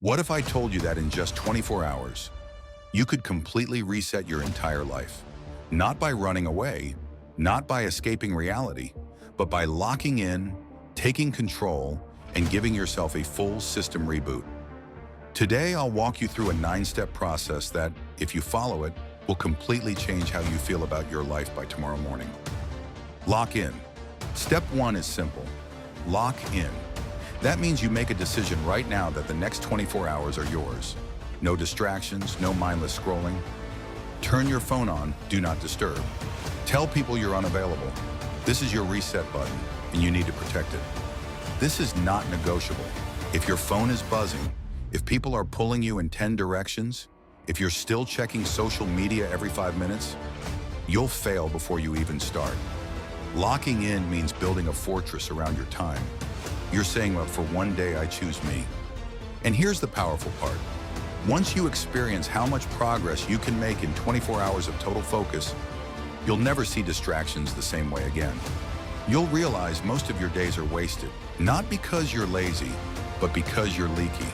What if I told you that in just 24 hours, you could completely reset your entire life? Not by running away, not by escaping reality, but by locking in, taking control, and giving yourself a full system reboot. Today, I'll walk you through a 9-step process that, if you follow it, will completely change how you feel about your life by tomorrow morning. Lock in. Step 1 is simple. Lock in. That means you make a decision right now that the next 24 hours are yours. No distractions, no mindless scrolling. Turn your phone on, do not disturb. Tell people you're unavailable. This is your reset button, and you need to protect it. This is not negotiable. If your phone is buzzing, if people are pulling you in 10 directions, if you're still checking social media every 5 minutes, you'll fail before you even start. Locking in means building a fortress around your time. You're saying, well, for one day I choose me. And here's the powerful part. Once you experience how much progress you can make in 24 hours of total focus, you'll never see distractions the same way again. You'll realize most of your days are wasted, not because you're lazy, but because you're leaky.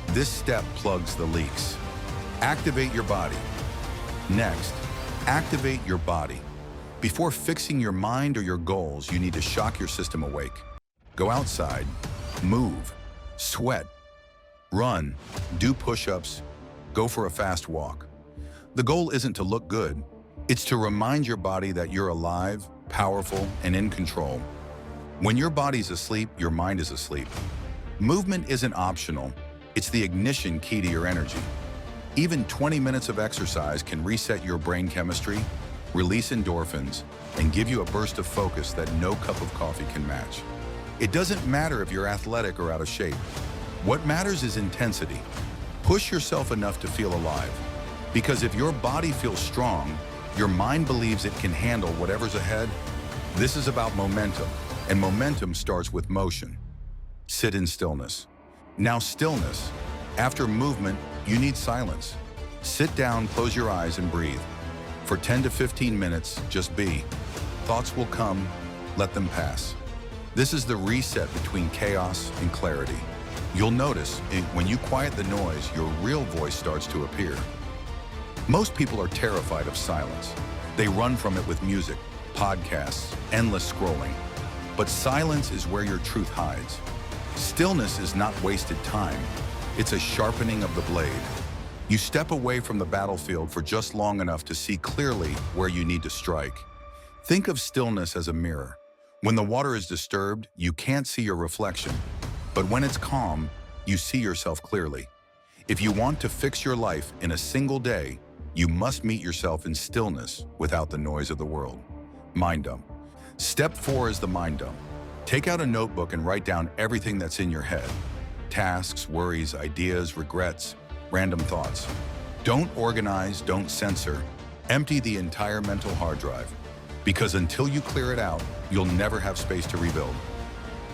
This step plugs the leaks. Activate your body. Next, activate your body. Before fixing your mind or your goals, you need to shock your system awake. Go outside, move, sweat, run, do push-ups, go for a fast walk. The goal isn't to look good, it's to remind your body that you're alive, powerful, and in control. When your body's asleep, your mind is asleep. Movement isn't optional, it's the ignition key to your energy. Even 20 minutes of exercise can reset your brain chemistry, release endorphins, and give you a burst of focus that no cup of coffee can match. It doesn't matter if you're athletic or out of shape. What matters is intensity. Push yourself enough to feel alive. Because if your body feels strong, your mind believes it can handle whatever's ahead. This is about momentum, and momentum starts with motion. Sit in stillness. Now stillness. After movement, you need silence. Sit down, close your eyes, and breathe. For 10 to 15 minutes, just be. Thoughts will come, let them pass. This is the reset between chaos and clarity. You'll notice, when you quiet the noise, your real voice starts to appear. Most people are terrified of silence. They run from it with music, podcasts, endless scrolling. But silence is where your truth hides. Stillness is not wasted time. It's a sharpening of the blade. You step away from the battlefield for just long enough to see clearly where you need to strike. Think of stillness as a mirror. When the water is disturbed, you can't see your reflection. But when it's calm, you see yourself clearly. If you want to fix your life in a single day, you must meet yourself in stillness without the noise of the world. Mind dump. Step 4 is the mind dump. Take out a notebook and write down everything that's in your head. Tasks, worries, ideas, regrets, random thoughts. Don't organize, don't censor. Empty the entire mental hard drive. Because until you clear it out, you'll never have space to rebuild.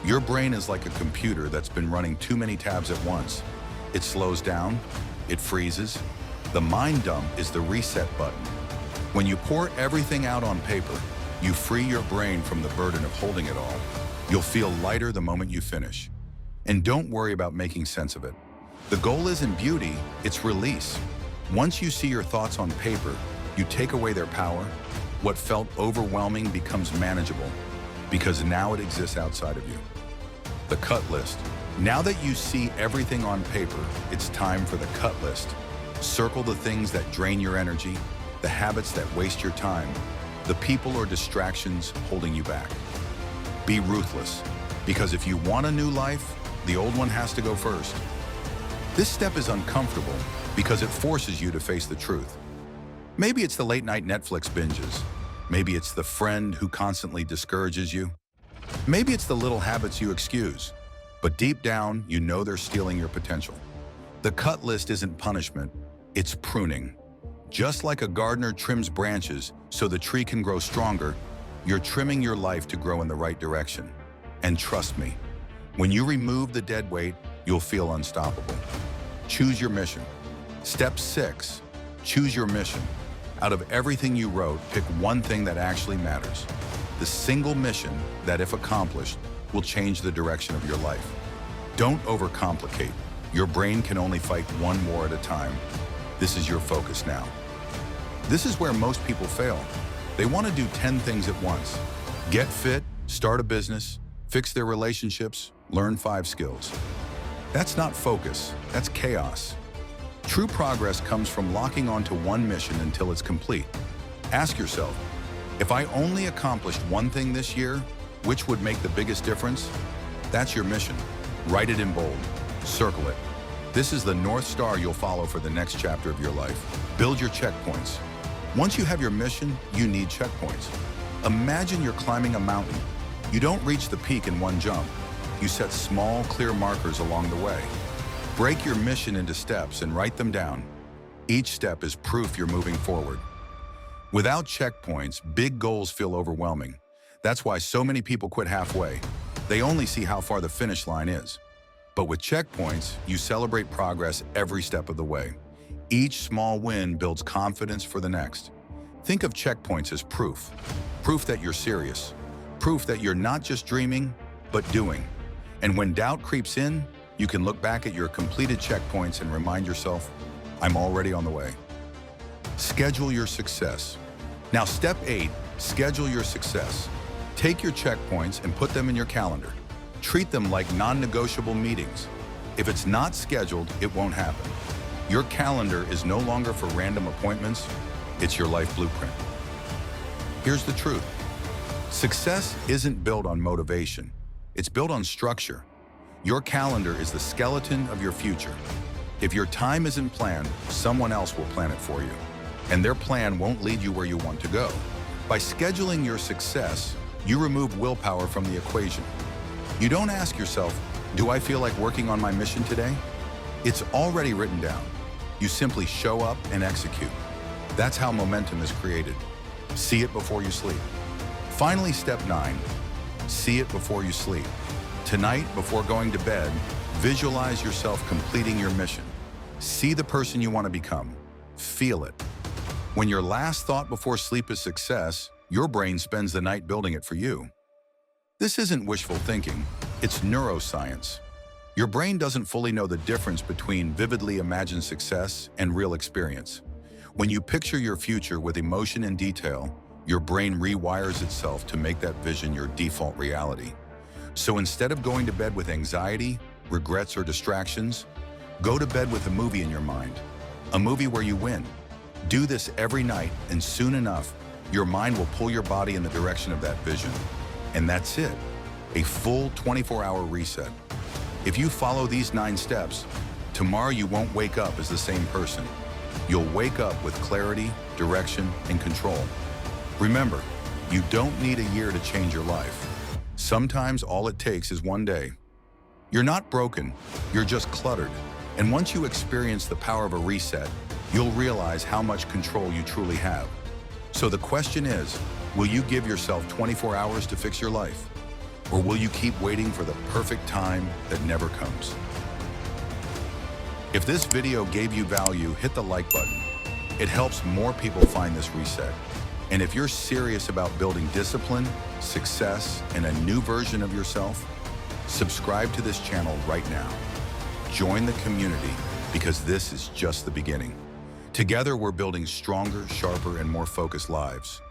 Your brain is like a computer that's been running too many tabs at once. It slows down, it freezes. The mind dump is the reset button. When you pour everything out on paper, you free your brain from the burden of holding it all. You'll feel lighter the moment you finish. And don't worry about making sense of it. The goal isn't beauty, it's release. Once you see your thoughts on paper, you take away their power. What felt overwhelming becomes manageable, because now it exists outside of you. The cut list. Now that you see everything on paper, it's time for the cut list. Circle the things that drain your energy, the habits that waste your time, the people or distractions holding you back. Be ruthless, because if you want a new life, the old one has to go first. This step is uncomfortable because it forces you to face the truth. Maybe it's the late-night Netflix binges. Maybe it's the friend who constantly discourages you. Maybe it's the little habits you excuse. But deep down, you know they're stealing your potential. The cut list isn't punishment, it's pruning. Just like a gardener trims branches so the tree can grow stronger, you're trimming your life to grow in the right direction. And trust me, when you remove the dead weight, you'll feel unstoppable. Choose your mission. Step 6, choose your mission. Out of everything you wrote, pick one thing that actually matters. The single mission that, if accomplished, will change the direction of your life. Don't overcomplicate. Your brain can only fight one war at a time. This is your focus now. This is where most people fail. They want to do 10 things at once. Get fit, start a business, fix their relationships, learn 5 skills. That's not focus, that's chaos. True progress comes from locking onto one mission until it's complete. Ask yourself, if I only accomplished one thing this year, which would make the biggest difference? That's your mission. Write it in bold. Circle it. This is the North Star you'll follow for the next chapter of your life. Build your checkpoints. Once you have your mission, you need checkpoints. Imagine you're climbing a mountain. You don't reach the peak in one jump. You set small, clear markers along the way. Break your mission into steps and write them down. Each step is proof you're moving forward. Without checkpoints, big goals feel overwhelming. That's why so many people quit halfway. They only see how far the finish line is. But with checkpoints, you celebrate progress every step of the way. Each small win builds confidence for the next. Think of checkpoints as proof. Proof that you're serious. Proof that you're not just dreaming, but doing. And when doubt creeps in, you can look back at your completed checkpoints and remind yourself, I'm already on the way. Schedule your success. Now, step 8, schedule your success. Take your checkpoints and put them in your calendar. Treat them like non-negotiable meetings. If it's not scheduled, it won't happen. Your calendar is no longer for random appointments, it's your life blueprint. Here's the truth. Success isn't built on motivation, it's built on structure. Your calendar is the skeleton of your future. If your time isn't planned, someone else will plan it for you. And their plan won't lead you where you want to go. By scheduling your success, you remove willpower from the equation. You don't ask yourself, do I feel like working on my mission today? It's already written down. You simply show up and execute. That's how momentum is created. See it before you sleep. Finally, step 9, see it before you sleep. Tonight, before going to bed, visualize yourself completing your mission. See the person you want to become. Feel it. When your last thought before sleep is success, your brain spends the night building it for you. This isn't wishful thinking, it's neuroscience. Your brain doesn't fully know the difference between vividly imagined success and real experience. When you picture your future with emotion and detail, your brain rewires itself to make that vision your default reality. So instead of going to bed with anxiety, regrets, or distractions, go to bed with a movie in your mind, a movie where you win. Do this every night, and soon enough, your mind will pull your body in the direction of that vision. And that's it, a full 24-hour reset. If you follow these 9 steps, tomorrow you won't wake up as the same person. You'll wake up with clarity, direction, and control. Remember, you don't need a year to change your life. Sometimes all it takes is one day. You're not broken, you're just cluttered. And once you experience the power of a reset, you'll realize how much control you truly have. So the question is, will you give yourself 24 hours to fix your life? Or will you keep waiting for the perfect time that never comes? If this video gave you value, hit the like button. It helps more people find this reset. And if you're serious about building discipline, success, and a new version of yourself, subscribe to this channel right now. Join the community, because this is just the beginning. Together, we're building stronger, sharper, and more focused lives.